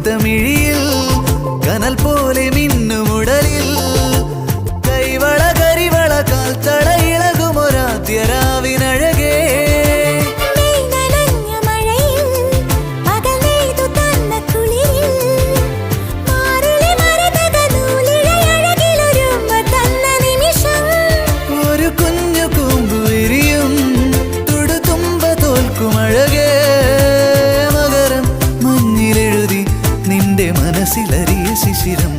മുത്തമിഴിയിൽ കനൽ പോലെ മിന്നുമുടലിൽ കൈവള കരിവള കാൽത്തട ഇളകുമൊരാദ്യരാവിനഴകേ ഒരു കുഞ്ഞു കൂമ്പു വിരിയും തുടുതുമ്പ തോൽക്കുമഴകേ മകരം മഞ്ഞിലെഴുതി നിന്റെ മനസ്സിലറിയ ശിശിരം